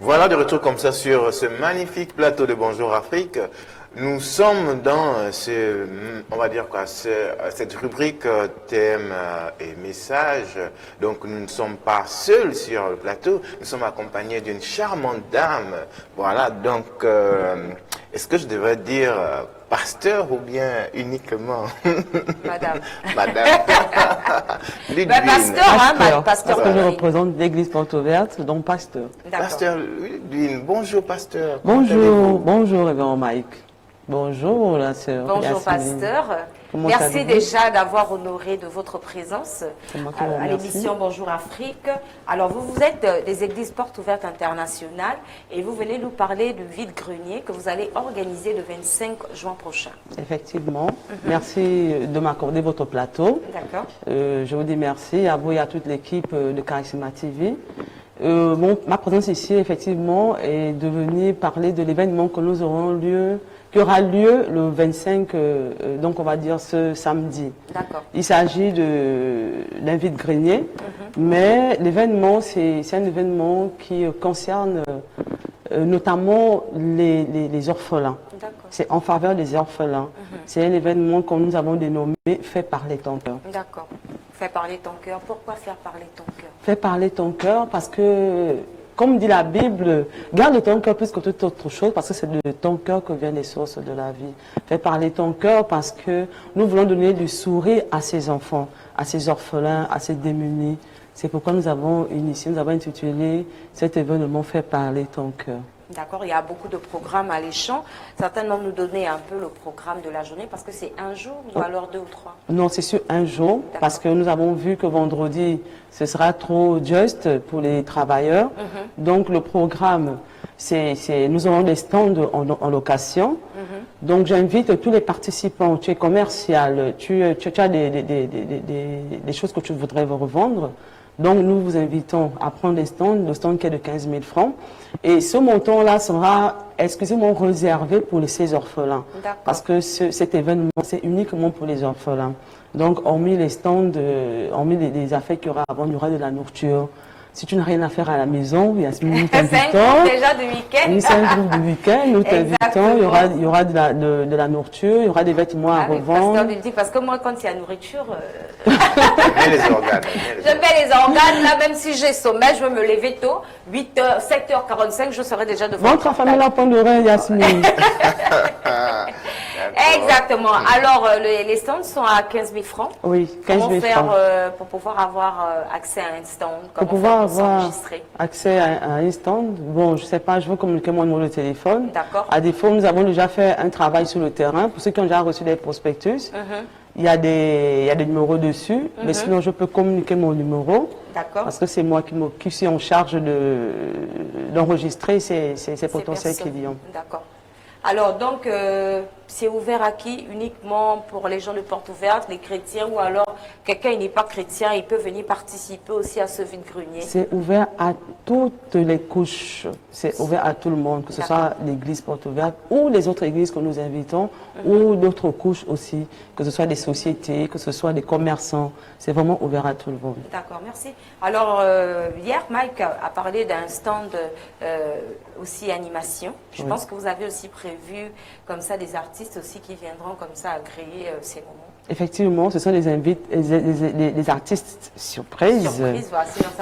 Voilà de retour comme ça sur ce magnifique plateau de Bonjour Afrique. Nous sommes dans on va dire quoi, cette rubrique thème et message. Donc nous ne sommes pas seuls sur le plateau, nous sommes accompagnés d'une charmante dame. Voilà, donc est-ce que je devrais dire pasteur ou bien uniquement Madame. Madame. Pasteur, hein, pasteur. Parce que je représente l'église Porte Ouverte, donc pasteur. Pasteur Ludwig, bonjour pasteur. Bonjour, bonjour révérend Mike. Bonjour la sœur. Bonjour pasteur. Comment Merci déjà d'avoir honoré de votre présence à merci. l'émission Bonjour Afrique. Alors vous êtes des églises Portes Ouvertes Internationales et vous venez nous parler du vide-grenier que vous allez organiser le 25 juin prochain. Effectivement. Merci de m'accorder votre plateau. D'accord. Je vous dis merci à vous et à toute l'équipe de Charisma TV. Ma présence ici, effectivement, est de venir parler de l'événement que nous aurons lieu, qui aura lieu le 25, donc on va dire ce samedi. D'accord. Il s'agit d'un vide-grenier, mais l'événement, c'est un événement qui concerne notamment les orphelins. C'est en faveur des orphelins. C'est un événement que nous avons dénommé « Fais parler ton cœur ». D'accord. Fais parler ton cœur. Pourquoi faire parler ton cœur? Fais parler ton cœur parce que, comme dit la Bible, garde ton cœur plus que toute autre chose parce que c'est de ton cœur que viennent les sources de la vie. Fais parler ton cœur parce que nous voulons donner du sourire à ces enfants, à ces orphelins, à ces démunis. C'est pourquoi nous avons initié, nous avons intitulé cet événement « Fais parler ton cœur ». D'accord, il y a beaucoup de programmes alléchants. Certainement nous donner un peu le programme de la journée parce que c'est un jour ou alors 2 ou 3? Non, c'est sur un jour parce que nous avons vu que vendredi, ce sera trop juste pour les travailleurs. Donc le programme, nous aurons des stands en location. Donc j'invite tous les participants, tu es commercial, tu as des choses que tu voudrais revendre. Donc, nous vous invitons à prendre des stands, le stand qui est de 15 000 francs. Et ce montant-là sera exclusivement réservé pour ces orphelins. Parce que cet événement, c'est uniquement pour les orphelins. Donc, hormis les stands, hormis les affaires qu'il y aura avant, il y aura de la nourriture. Si tu n'as rien à faire à la maison, nous t'invitons. C'est un groupe déjà de week-end. Oui, c'est un groupe de week-end, nous t'invitons. Il y aura de la nourriture, il y aura des vêtements à revendre. Parce que moi, quand il y a nourriture, les organes. Je mets les organes, là, même si j'ai sommeil, je veux me lever tôt. 8h, 7h45, je serai déjà devant. Votre famille la pointe d'oreille, Yasmine. Exactement. Alors, les stands sont à 15 000 francs. Oui, 15 000 francs. Pour pouvoir avoir accès à un stand? Pour pouvoir avoir accès à un stand, bon, je ne sais pas, je veux communiquer mon numéro de téléphone. D'accord. À défaut, nous avons déjà fait un travail sur le terrain. Pour ceux qui ont déjà reçu des prospectus, il y a des numéros dessus, mais sinon, je peux communiquer mon numéro. D'accord. Parce que c'est moi qui suis en charge d'enregistrer ces potentiels clients. D'accord. Alors, donc, c'est ouvert à qui? Uniquement pour les gens de Porte Ouverte, les chrétiens, ou alors quelqu'un qui n'est pas chrétien, il peut venir participer aussi à ce vide-grenier? C'est ouvert à toutes les couches. C'est ouvert à tout le monde, que ce soit l'église Porte Ouverte ou les autres églises que nous invitons, ou d'autres couches aussi, que ce soit des sociétés, que ce soit des commerçants. C'est vraiment ouvert à tout le monde. D'accord, merci. Alors, hier, Mike a parlé d'un stand aussi animation. Je pense que vous avez aussi prévu comme ça des artistes aussi qui viendront comme ça à créer ces moments. Effectivement, ce sont des artistes surprises.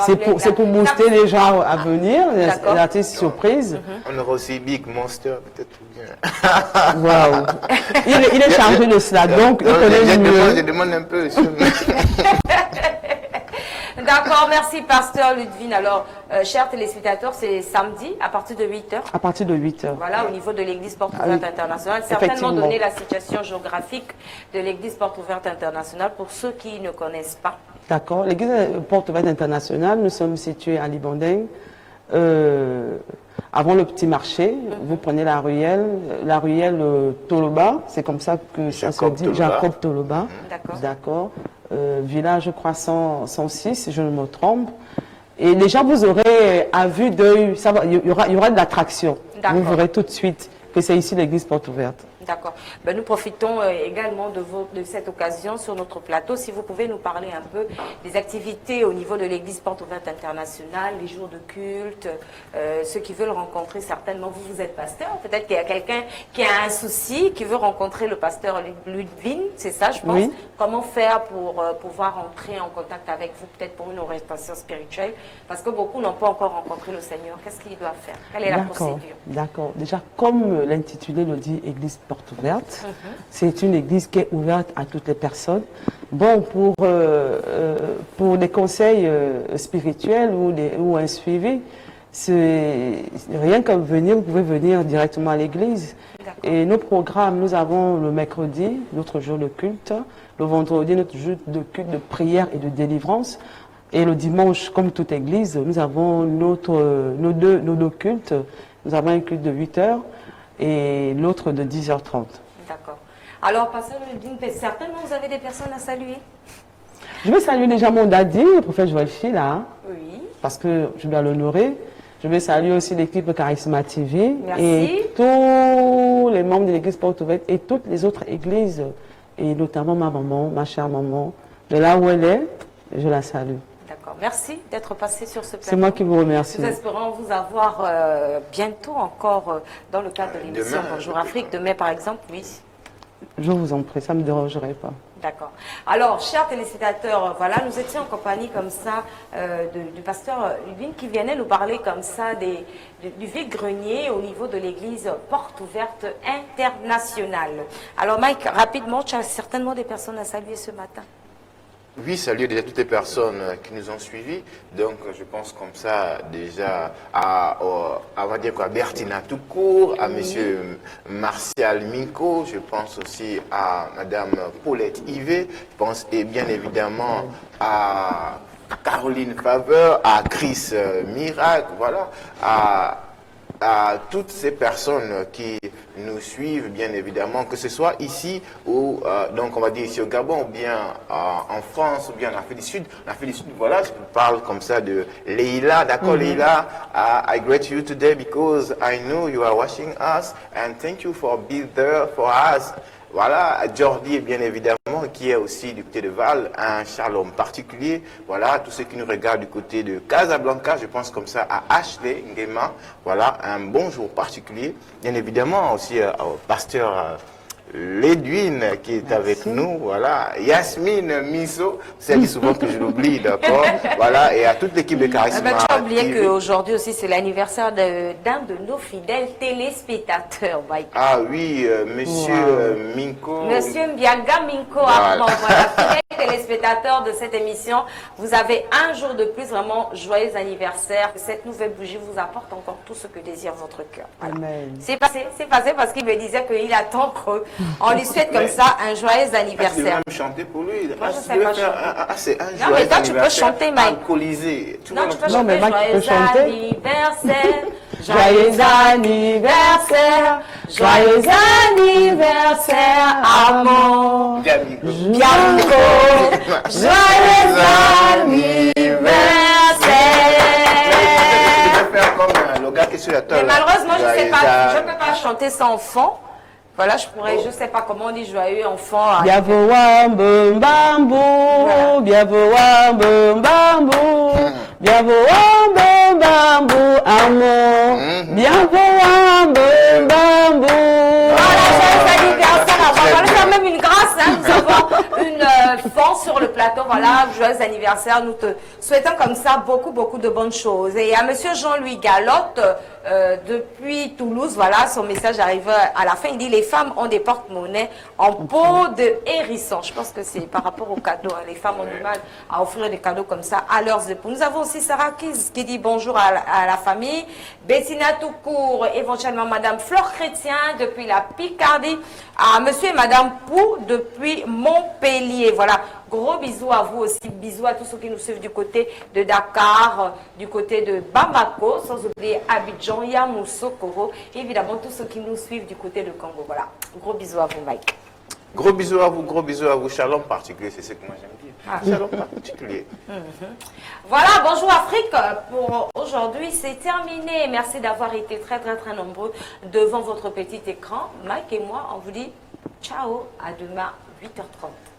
C'est pour booster les gens à venir, les artistes surprises. On aura aussi Big Monster, peut-être bien. Waouh! Il est chargé de cela, donc je demande un peu. D'accord, merci Pasteur Ludwig. Alors, chers téléspectateurs, c'est samedi à partir de 8h. À partir de 8h. Voilà, au niveau de l'église Porte Ouverte Internationale. Certainement donner la situation géographique de l'église Porte Ouverte Internationale pour ceux qui ne connaissent pas. D'accord. L'église Porte Ouverte Internationale, nous sommes situés à Libandeng. Avant le petit marché, vous prenez la ruelle Toloba, c'est comme ça que ça se dit, Jacob Toloba. D'accord. Village, je crois, 106, si je ne me trompe. Et déjà, vous aurez à vue d'œil, il y aura de l'attraction. Vous verrez tout de suite que c'est ici l'église Porte Ouverte. D'accord. Ben, nous profitons également de cette occasion sur notre plateau. Si vous pouvez nous parler un peu des activités au niveau de l'Église Porte Ouverte Internationale, les jours de culte, ceux qui veulent rencontrer certainement, vous êtes pasteur, peut-être qu'il y a quelqu'un qui a un souci, qui veut rencontrer le pasteur Ludwin, c'est ça je pense. Oui. Comment faire pour pouvoir entrer en contact avec vous, peut-être pour une orientation spirituelle, parce que beaucoup n'ont pas encore rencontré le Seigneur. Qu'est-ce qu'ils doivent faire? Quelle est la procédure? D'accord. Déjà, comme l'intitulé le dit, Église Porte Ouverte, c'est une église qui est ouverte à toutes les personnes. Bon, pour des conseils spirituels ou un suivi, c'est rien qu'à venir, vous pouvez venir directement à l'église. Et nos programmes, nous avons le mercredi, notre jour de culte, le vendredi, notre jour de culte de prière et de délivrance. Et le dimanche, comme toute église, nous avons nos deux cultes. Nous avons un culte de 8 heures et l'autre de 10h30. D'accord. Alors, pasteur Ludwin, certainement vous avez des personnes à saluer? Je vais saluer déjà mon daddy, le prophète Joël Fila, Oui. parce que je dois l'honorer. Je vais saluer aussi l'équipe Charisma TV. Merci. Et tous les membres de l'église Porte Ouverte et toutes les autres églises, et notamment ma maman, ma chère maman, de là où elle est, je la salue. D'accord. Merci d'être passé sur ce plateau. C'est moi qui vous remercie. Nous espérons vous avoir bientôt encore dans le cadre de l'émission Demain, Bonjour Afrique. Demain, par exemple, oui. Je vous en prie, ça ne me dérangerait pas. D'accord. Alors, chers téléspectateurs, voilà, nous étions en compagnie comme ça du pasteur Ludwin qui venait nous parler comme ça du vide-grenier au niveau de l'église Porte Ouverte Internationale. Alors, Mike, rapidement, tu as certainement des personnes à saluer ce matin. Oui, salut déjà toutes les personnes qui nous ont suivis. Donc, je pense comme ça déjà on va dire quoi, Bertina Toucourt, à monsieur Martial Minko, je pense aussi à madame Paulette Yvet, je pense et bien évidemment à Caroline Faveur, à Chris Miracle, voilà, à toutes ces personnes qui nous suivent, bien évidemment, que ce soit ici ou, donc on va dire ici au Gabon, ou bien en France, ou bien en Afrique du Sud. En Afrique du Sud, voilà, je parle comme ça de Leila, d'accord, Leila, I greet you today because I know you are watching us and thank you for being there for us. Voilà, Jordi, bien évidemment, qui est aussi du côté de Val, un shalom particulier. Voilà, tous ceux qui nous regardent du côté de Casablanca, je pense comme ça à Ashley Ngema. Voilà, un bonjour particulier. Bien évidemment, aussi au pasteur Ledwin qui est avec nous, voilà, Yasmine Miso, c'est dit souvent que je l'oublie, d'accord, voilà, et à toute l'équipe de Charisma. Tu as oublié qu'aujourd'hui aussi c'est l'anniversaire d'un de nos fidèles téléspectateurs, Mike. Ah oui, monsieur Minko. Monsieur Mbiaga Minko, Voilà. voilà, fidèle téléspectateur de cette émission, vous avez un jour de plus, vraiment joyeux anniversaire. Cette nouvelle bougie vous apporte encore tout ce que désire votre cœur. Voilà. Amen. C'est passé parce qu'il me disait qu'il attend qu'on lui souhaite comme ça un joyeux Je vais anniversaire. même chanter pour lui. Moi, je sais pas chanter. C'est un Non, mais toi, tu peux chanter, Mike. Alcoolisé. Non, tu peux Non, mais chanter Mike peut joyeux chanter. anniversaire, Joyeux anniversaire, joyeux anniversaire, amant. Bianco, joyeux anniversaire. Faire comme le gars qui est sur la table. Mais malheureusement, je sais pas, je Joyeux peux pas chanter sans enfant. Voilà, je pourrais, je sais pas comment on dit joyeux enfant. Biavo wambo bambou, biavo wambo bambou, biavo wambo bambou, amant. Biavo wambo bambou. Voilà, joyeux anniversaire. Voilà, c'est même une grâce, hein. Nous avons une fond sur le plateau. Voilà, joyeux anniversaire. Nous te souhaitons comme ça beaucoup de bonnes choses. Et à monsieur Jean-Louis Galotte, depuis Toulouse, voilà, son message arrive à la fin. Il dit les femmes ont des porte-monnaies en peau de hérisson. Je pense que c'est par rapport aux cadeaux. Hein. Les femmes ont du mal à offrir des cadeaux comme ça à leurs époux. Nous avons aussi Sarah qui dit bonjour à la famille. Bettina Toucourt, éventuellement madame Flore Chrétien depuis la Picardie. À monsieur et madame Pou depuis Montpellier. Voilà. Gros bisous à vous aussi, bisous à tous ceux qui nous suivent du côté de Dakar, du côté de Bamako, sans oublier Abidjan, Yamoussoukro, et évidemment tous ceux qui nous suivent du côté de Congo. Voilà, gros bisous à vous, Mike. Gros bisous à vous, shalom particulier, c'est ce que moi j'aime dire. Shalom particulier. Voilà, bonjour Afrique, pour aujourd'hui c'est terminé. Merci d'avoir été très nombreux devant votre petit écran. Mike et moi, on vous dit ciao, à demain 8h30.